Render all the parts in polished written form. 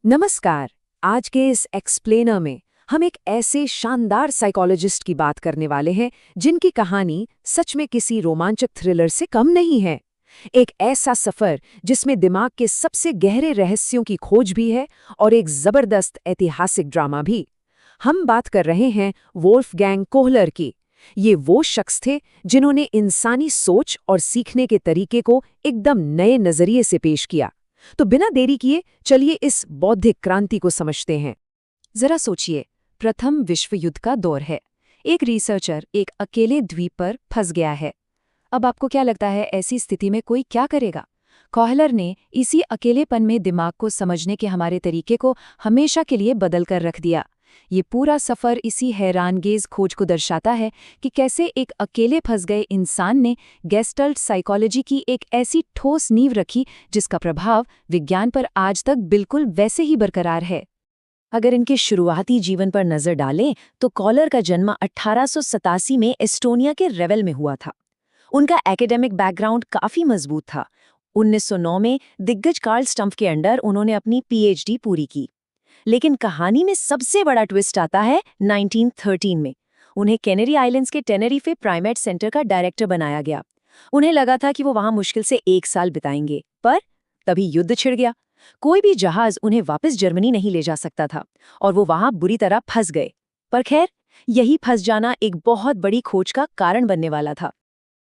नमस्कार। आज के इस एक्सप्लेनर में हम एक ऐसे शानदार साइकोलॉजिस्ट की बात करने वाले हैं जिनकी कहानी सच में किसी रोमांचक थ्रिलर से कम नहीं है। एक ऐसा सफर जिसमें दिमाग के सबसे गहरे रहस्यों की खोज भी है और एक जबरदस्त ऐतिहासिक ड्रामा भी। हम बात कर रहे हैं वोल्फगैंग कोहलर की। ये वो शख्स थे जिन्होंने इंसानी सोच और सीखने के तरीके को एकदम नए नजरिए से पेश किया। तो बिना देरी किए चलिए इस बौद्धिक क्रांति को समझते हैं। जरा सोचिए, प्रथम विश्व युद्ध का दौर है। एक रिसर्चर एक अकेले द्वीप पर फंस गया है। अब आपको क्या लगता है ऐसी स्थिति में कोई क्या करेगा? कोहलर ने इसी अकेलेपन में दिमाग को समझने के हमारे तरीके को हमेशा के लिए बदल कर रख दिया। ये पूरा सफ़र इसी हैरानगेज खोज को दर्शाता है कि कैसे एक अकेले फंस गए इंसान ने गेस्टल्ट साइकोलॉजी की एक ऐसी ठोस नींव रखी जिसका प्रभाव विज्ञान पर आज तक बिल्कुल वैसे ही बरकरार है। अगर इनके शुरुआती जीवन पर नजर डालें तो कोहलर का जन्म 1887 में एस्टोनिया के रेवेल में हुआ था। उनका एकेडमिक बैकग्राउंड काफी मजबूत था। 1909 में दिग्गज कार्ल स्टम्फ के अंडर उन्होंने अपनी पीएचडी पूरी की। लेकिन कहानी में सबसे बड़ा ट्विस्ट आता है 1913 में। उन्हें कैनरी आइलैंड्स के टेनेरिफे प्राइमेट सेंटर का डायरेक्टर बनाया गया। उन्हें लगा था कि वो वहां मुश्किल से 1 साल बिताएंगे, पर तभी युद्ध छिड़ गया। कोई भी जहाज उन्हें वापस जर्मनी नहीं ले जा सकता था और वो वहां बुरी तरह फंस गए। पर खैर, यही फंस जाना एक बहुत बड़ी खोज का कारण बनने वाला था।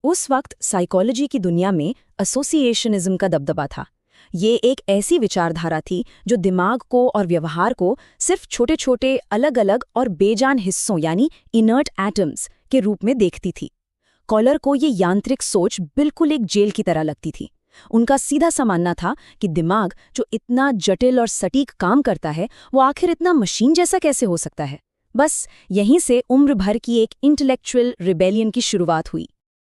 उस वक्त साइकोलॉजी की दुनिया में एसोसिएशनिज्म का दबदबा था। ये एक ऐसी विचारधारा थी जो दिमाग को और व्यवहार को सिर्फ छोटे छोटे अलग अलग और बेजान हिस्सों यानी इनर्ट एटम्स के रूप में देखती थी। कोहलर को ये यांत्रिक सोच बिल्कुल एक जेल की तरह लगती थी। उनका सीधा सा मानना था कि दिमाग जो इतना जटिल और सटीक काम करता है वो आखिर इतना मशीन जैसा कैसे हो सकता है। बस यहीं से उम्र भर की एक इंटेलेक्चुअल रिबेलियन की शुरुआत हुई।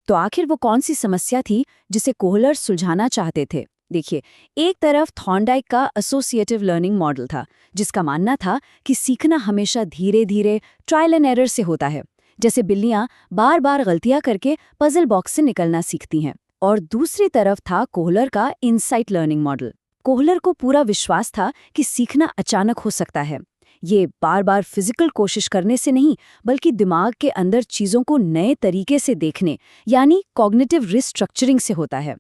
तो आखिर वो कौन सी समस्या थी जिसे कोहलर सुलझाना चाहते थे? देखिए, एक तरफ थॉर्नडाइक का एसोसिएटिव लर्निंग मॉडल था, जिसका मानना था कि सीखना हमेशा धीरे धीरे ट्रायल एंड एरर से होता है, जैसे बिल्लियां बार बार गलतियां करके पजल बॉक्स से निकलना सीखती हैं। और दूसरी तरफ था कोहलर का इनसाइट लर्निंग मॉडल। कोहलर को पूरा विश्वास था कि सीखना अचानक हो सकता है। ये बार बार फिजिकल कोशिश करने से नहीं, बल्कि दिमाग के अंदर चीज़ों को नए तरीके से देखने यानी कॉग्निटिव रिस्ट्रक्चरिंग से होता है।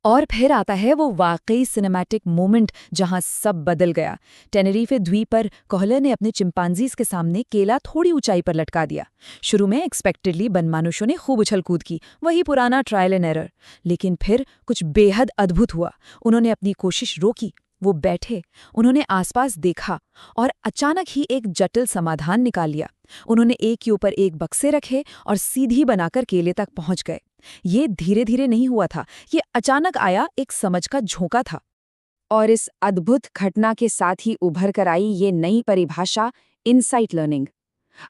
और फिर आता है वो वाकई सिनेमैटिक मोमेंट जहां सब बदल गया। टेनेरिफे द्वीप पर कोहलर ने अपने चिंपांजीज के सामने केला थोड़ी ऊंचाई पर लटका दिया। शुरू में एक्सपेक्टेडली बनमानुषों ने खूब उछल कूद की, वही पुराना ट्रायल एंड एरर। लेकिन फिर कुछ बेहद अद्भुत हुआ। उन्होंने अपनी कोशिश रोकी, वो बैठे, उन्होंने आसपास देखा और अचानक ही एक जटिल समाधान निकाल लिया। उन्होंने एक के ऊपर एक बक्से रखे और सीधी बनाकर केले तक पहुंच गए। ये धीरे धीरे नहीं हुआ था, ये अचानक आया एक समझ का झोंका था। और इस अद्भुत घटना के साथ ही उभर कर आई ये नई परिभाषा, इनसाइट लर्निंग।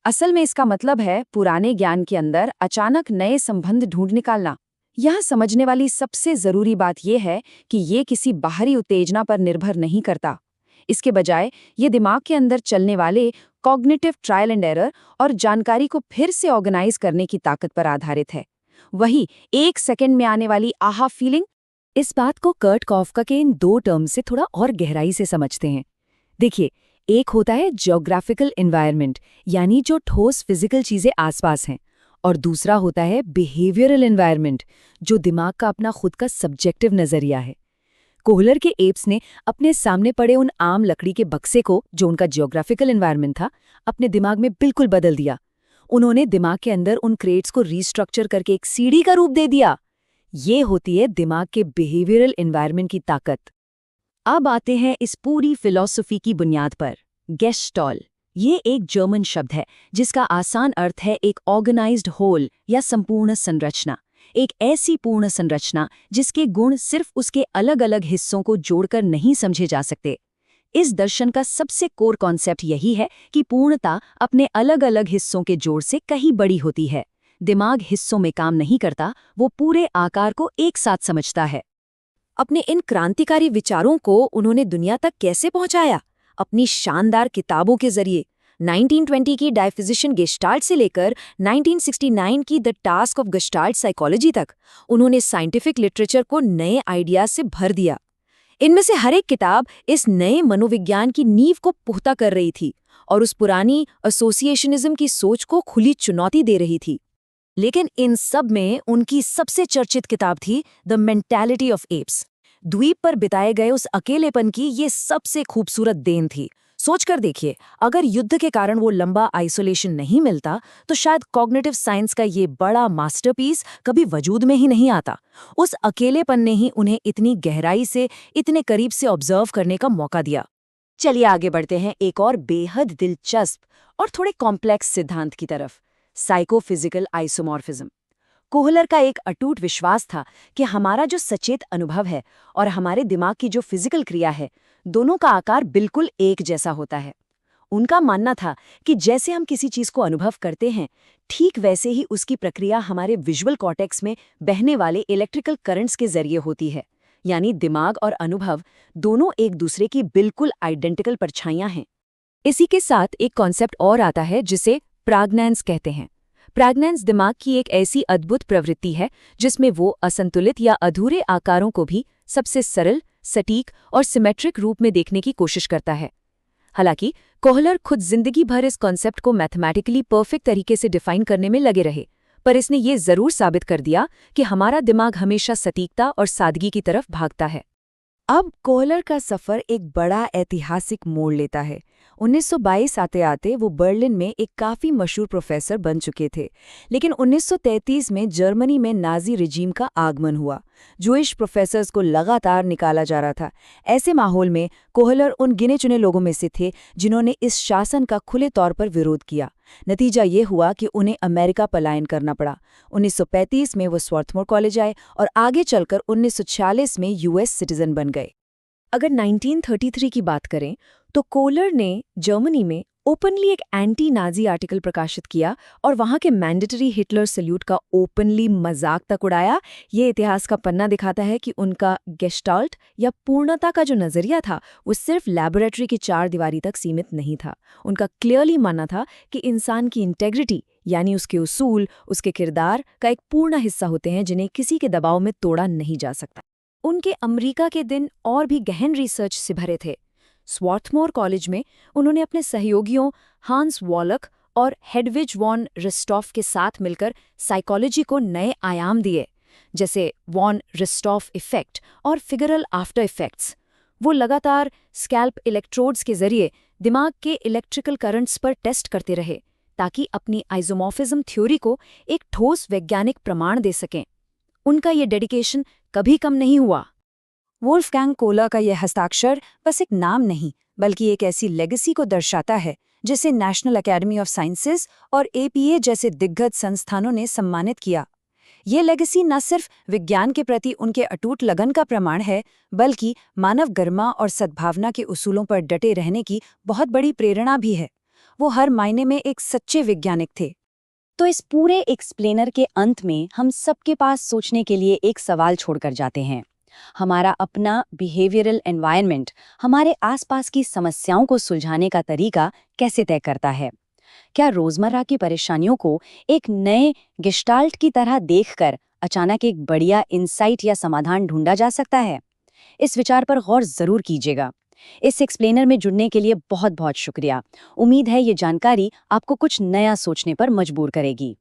असल में इसका मतलब है पुराने ज्ञान के अंदर अचानक नए संबंध ढूंढ निकालना। यह समझने वाली सबसे जरूरी बात यह है कि ये किसी बाहरी उत्तेजना पर निर्भर नहीं करता। इसके बजाय ये दिमाग के अंदर चलने वाले कॉग्निटिव ट्रायल एंड एरर और जानकारी को फिर से ऑर्गेनाइज करने की ताकत पर आधारित है। वही 1 सेकंड में आने वाली आहा फीलिंग। इस बात को कर्ट कॉफका के इन 2 टर्म से थोड़ा और गहराई से समझते हैं। देखिए, एक होता है जियोग्राफिकल एनवायरनमेंट, यानी जो ठोस फिजिकल चीजें आसपास हैं, और दूसरा होता है बिहेवियरल एनवायरनमेंट, जो दिमाग का अपना खुद का सब्जेक्टिव नजरिया है। कोहलर के एप्स ने अपने सामने पड़े उन आम लकड़ी के बक्से को, जो उनका जियोग्राफिकल एनवायरनमेंट था, अपने दिमाग में बिल्कुल बदल दिया। उन्होंने दिमाग के अंदर उन क्रेट्स को रीस्ट्रक्चर करके एक सीढ़ी का रूप दे दिया। ये होती है दिमाग के बिहेवियरल एनवायरनमेंट की ताकत। अब आते हैं इस पूरी फिलॉसफी की बुनियाद पर, गेस्टॉल। ये एक जर्मन शब्द है जिसका आसान अर्थ है एक ऑर्गेनाइज्ड होल या संपूर्ण संरचना। एक ऐसी पूर्ण संरचना जिसके गुण सिर्फ उसके अलग अलग हिस्सों को जोड़कर नहीं समझे जा सकते। इस दर्शन का सबसे कोर कॉन्सेप्ट यही है कि पूर्णता अपने अलग अलग हिस्सों के जोड़ से कहीं बड़ी होती है। दिमाग हिस्सों में काम नहीं करता, वो पूरे आकार को एक साथ समझता है। अपने इन क्रांतिकारी विचारों को उन्होंने दुनिया तक कैसे पहुंचाया? अपनी शानदार किताबों के जरिए। 1920 की डायफिजिशन गेस्टाल्ट से लेकर 1969 की the task of gestalt psychology तक उन्होंने साइंटिफिक लिटरेचर को नए आइडियाज से भर दिया। इनमें से हर एक किताब इस नए मनोविज्ञान की नींव को पुख्ता कर रही थी और उस पुरानी एसोसिएशनिज्म की सोच को खुली चुनौती दे रही थी। लेकिन इन सब में उनकी सबसे चर्चित किताब थी द मेंटालिटी ऑफ एप्स। द्वीप पर बिताए गए उस अकेलेपन की ये सबसे खूबसूरत देन थी। सोचकर देखिए, अगर युद्ध के कारण वो लंबा आइसोलेशन नहीं मिलता तो शायद कॉग्निटिव साइंस का ये बड़ा मास्टरपीस कभी वजूद में ही नहीं आता। उस अकेलेपन ने ही उन्हें इतनी गहराई से, इतने करीब से ऑब्जर्व करने का मौका दिया। चलिए आगे बढ़ते हैं एक और बेहद दिलचस्प और थोड़े कॉम्प्लेक्स सिद्धांत की तरफ, साइकोफिजिकल आइसोमॉर्फिज्म। कोहलर का एक अटूट विश्वास था कि हमारा जो सचेत अनुभव है और हमारे दिमाग की जो फिजिकल क्रिया है, दोनों का आकार बिल्कुल एक जैसा होता है। उनका मानना था कि जैसे हम किसी चीज को अनुभव करते हैं, ठीक वैसे ही उसकी प्रक्रिया हमारे विजुअल कॉर्टेक्स में बहने वाले इलेक्ट्रिकल करंट्स के जरिए होती है। यानी दिमाग और अनुभव दोनों एक दूसरे की बिल्कुल आइडेंटिकल परछाइयां हैं। इसी के साथ एक कॉन्सेप्ट और आता है जिसे प्राग्नैंस कहते हैं। प्राग्नैंस दिमाग की एक ऐसी अद्भुत प्रवृत्ति है जिसमें वो असंतुलित या अधूरे आकारों को भी सबसे सरल, सटीक और सिमेट्रिक रूप में देखने की कोशिश करता है। हालांकि कोहलर खुद जिंदगी भर इस कॉन्सेप्ट को मैथमेटिकली परफेक्ट तरीके से डिफाइन करने में लगे रहे, पर इसने ये जरूर साबित कर दिया कि हमारा दिमाग हमेशा सटीकता और सादगी की तरफ भागता है। अब कोहलर का सफर एक बड़ा ऐतिहासिक मोड़ लेता है। 1922 आते आते वो बर्लिन में एक काफी मशहूर प्रोफेसर बन चुके थे, लेकिन 1933 में जर्मनी में नाजी रिजीम का आगमन हुआ। जूइश प्रोफेसर्स को लगातार निकाला जा रहा था। ऐसे माहौल में कोहलर उन गिने चुने लोगों में से थे जिन्होंने इस शासन का खुले तौर पर विरोध किया। नतीजा ये हुआ कि उन्हें अमेरिका पलायन करना पड़ा। 1935 में वो स्वर्थमोर कॉलेज आए और आगे चलकर 1946 में यूएस सिटीजन बन गए। अगर 1933 की बात करें तो कोहलर ने जर्मनी में ओपनली एक एंटी नाजी आर्टिकल प्रकाशित किया और वहां के मैंडेटरी हिटलर सल्यूट का ओपनली मजाक तक उड़ाया। ये इतिहास का पन्ना दिखाता है कि उनका गेस्टाल्ट या पूर्णता का जो नजरिया था वो सिर्फ लैबोरेटरी की चार दीवारी तक सीमित नहीं था। उनका क्लियरली मानना था कि इंसान की इंटेग्रिटी यानी उसके उसूल, उसके किरदार का एक पूर्ण हिस्सा होते हैं जिन्हें किसी के दबाव में तोड़ा नहीं जा सकता। उनके अमेरिका के दिन और भी गहन रिसर्च से भरे थे। स्वर्थमोर कॉलेज में उन्होंने अपने सहयोगियों हांस वॉलक और हेडविज वॉन रिस्टॉफ के साथ मिलकर साइकोलॉजी को नए आयाम दिए, जैसे वॉन रिस्टॉफ इफेक्ट और फिगरल आफ्टर इफेक्ट्स। वो लगातार स्कैल्प इलेक्ट्रोड्स के जरिए दिमाग के इलेक्ट्रिकल करंट्स पर टेस्ट करते रहे ताकि अपनी आइसोमॉर्फिज्म थ्योरी को एक ठोस वैज्ञानिक प्रमाण दे सकें। उनका ये डेडिकेशन कभी कम नहीं हुआ। वोल्फगैंग कोहलर का यह हस्ताक्षर बस एक नाम नहीं, बल्कि एक ऐसी लेगेसी को दर्शाता है जिसे नेशनल एकेडमी ऑफ साइंसेज और एपीए जैसे दिग्गज संस्थानों ने सम्मानित किया। ये लेगेसी न सिर्फ विज्ञान के प्रति उनके अटूट लगन का प्रमाण है, बल्कि मानव गरिमा और सद्भावना के उसूलों पर डटे रहने की बहुत बड़ी प्रेरणा भी है। वो हर मायने में एक सच्चे वैज्ञानिक थे। तो इस पूरे एक्सप्लेनर के अंत में हम सबके पास सोचने के लिए एक सवाल छोड़कर जाते हैं। हमारा अपना बिहेवियरल एनवायरनमेंट हमारे आसपास की समस्याओं को सुलझाने का तरीका कैसे तय करता है? क्या रोजमर्रा की परेशानियों को एक नए गेस्टाल्ट की तरह देखकर अचानक एक बढ़िया इंसाइट या समाधान ढूंढा जा सकता है? इस विचार पर गौर जरूर कीजिएगा। इस एक्सप्लेनर में जुड़ने के लिए बहुत बहुत शुक्रिया। उम्मीद है ये जानकारी आपको कुछ नया सोचने पर मजबूर करेगी।